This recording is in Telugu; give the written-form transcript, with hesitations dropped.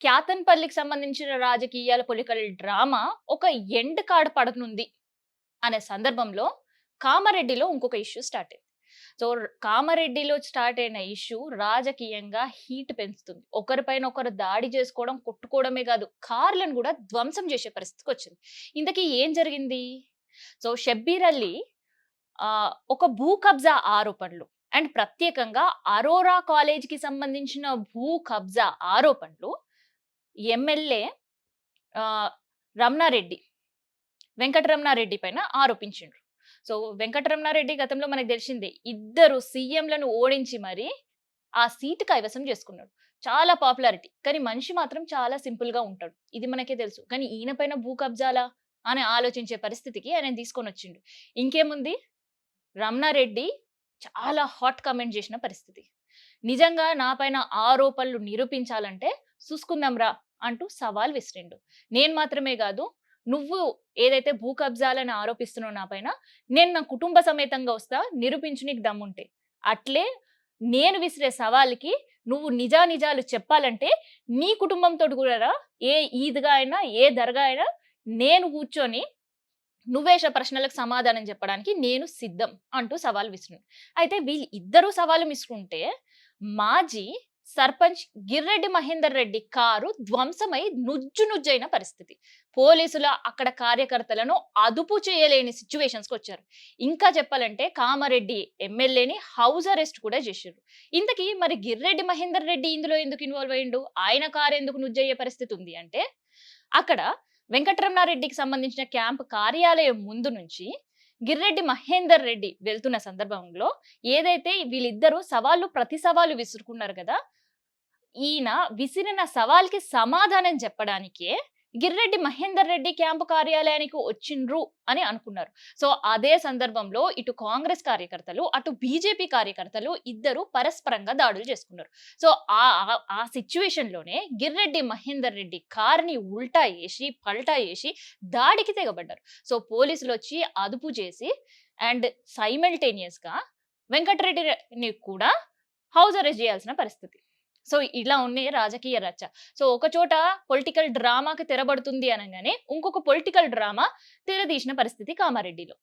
క్యాతన్పల్లికి సంబంధించిన రాజకీయాల పొలిటికల్ డ్రామా ఒక ఎండ్ కార్డ్ పడనుంది అనే సందర్భంలో కామారెడ్డిలో ఇంకొక ఇష్యూ స్టార్ట్ అయింది. సో, కామారెడ్డిలో స్టార్ట్ అయిన ఇష్యూ రాజకీయంగా హీట్ పెంచుతుంది. ఒకరిపైన ఒకరు దాడి చేసుకోవడం, కొట్టుకోవడమే కాదు, కార్లను కూడా ధ్వంసం చేసే పరిస్థితికొచ్చింది. ఇంతకీ ఏం జరిగింది? సో, షబ్బీర్ అలీ ఒక భూ కబ్జా ఆరోపణలు అండ్ ప్రత్యేకంగా అరోరా కాలేజ్‌కి సంబంధించిన భూ కబ్జా ఆరోపణలు ఎమ్మెల్యే ఆహ్, రమణారెడ్డి, వెంకటరమణారెడ్డి పైన ఆరోపించిండ్రు. సో, వెంకటరమణారెడ్డి గతంలో మనకు తెలిసిందే. ఇద్దరు సీఎంలను ఓడించి మరి ఆ సీటు కైవసం చేసుకున్నాడు. చాలా పాపులారిటీ. కానీ మనిషి మాత్రం చాలా సింపుల్‌గా ఉంటాడు. ఇది మనకే తెలుసు. కానీ ఈయన పైన భూ కబ్జాలా అని ఆలోచించే పరిస్థితికి ఆయనను తీసుకొనొచ్చిండు. ఇంకేముంది, రమణారెడ్డి చాలా హాట్ కామెంట్ చేసిన పరిస్థితి. నిజంగా నా పైన ఆరోపణలు నిరూపించాలంటే చూసుకుందాం రా అంటూ సవాల్ విసిరిండు. నేను మాత్రమే కాదు, నువ్వు ఏదైతే భూ కబ్జాలని ఆరోపిస్తున్నావు నా పైన, నేను నా కుటుంబ సమేతంగా వస్తా, నిరూపించు నీకు దమ్ముంటే. అట్లే నేను విసిరే సవాల్‌కి నువ్వు నిజానిజాలు చెప్పాలంటే నీ కుటుంబంతోటి కూడా రా. ఏ ఈద్‌గా అయినా, ఏ దర్గా అయినా నేను కూర్చొని నువ్వేసే ప్రశ్నలకు సమాధానం చెప్పడానికి నేను సిద్ధం అంటూ సవాల్ విసిరిండు. అయితే వీళ్ళిద్దరూ సవాలు విసురుంటే మాజీ సర్పంచ్ గిర్రెడ్డి మహేందర్ రెడ్డి కారు ధ్వంసమై నుజ్జు నుజ్జైన పరిస్థితి. పోలీసులు అక్కడ కార్యకర్తలను అదుపు చేయలేని సిచ్యువేషన్స్‌కి వచ్చారు. ఇంకా చెప్పాలంటే కామారెడ్డి ఎమ్మెల్యేని హౌస్ అరెస్ట్ కూడా చేసిర్రు. ఇంతకీ మరి గిర్రెడ్డి మహేందర్ రెడ్డి ఇందులో ఎందుకు ఇన్వాల్వ్ అయ్యిండు? ఆయన కారు ఎందుకు నుజ్జయ్యే పరిస్థితి ఉంది అంటే, అక్కడ వెంకటరమణారెడ్డికి సంబంధించిన క్యాంప్ కార్యాలయం ముందు నుంచి గిర్రెడ్డి మహేందర్ రెడ్డి వెళ్తున్న సందర్భంలో ఏదైతే వీళ్ళిద్దరూ సవాళ్ళు ప్రతి సవాలు విసురుకున్నారు కదా, ఈయన విసిరిన సవాల్‌కి సమాధానం చెప్పడానికే గిర్రెడ్డి మహేందర్ రెడ్డి క్యాంపు కార్యాలయానికి వచ్చిండ్రు అని అనుకున్నారు. సో, అదే సందర్భంలో ఇటు కాంగ్రెస్ కార్యకర్తలు, అటు బీజేపీ కార్యకర్తలు ఇద్దరు పరస్పరంగా దాడులు చేసుకున్నారు. సో, ఆ సిట్యుయేషన్‌లోనే గిర్రెడ్డి మహేందర్ రెడ్డి కార్‌ని ఉల్టా ఏసి, పల్టా ఏసి దాడికి తెగబడ్డారు. సో, పోలీసులొచ్చి అదుపు చేసి అండ్ సైమల్టేనియస్‌గా వెంకటరెడ్డిని కూడా హౌస్ అరెస్ట్ చేయాల్సిన పరిస్థితి. సో, ఇలా ఉన్నాయి రాజకీయ రచ్చ. సో, ఒక చోట పొలిటికల్ డ్రామాకి తెరబడుతుంది అనంగానే, ఇంకొక పొలిటికల్ డ్రామా తెరదీసిన పరిస్థితి కామారెడ్డిలో.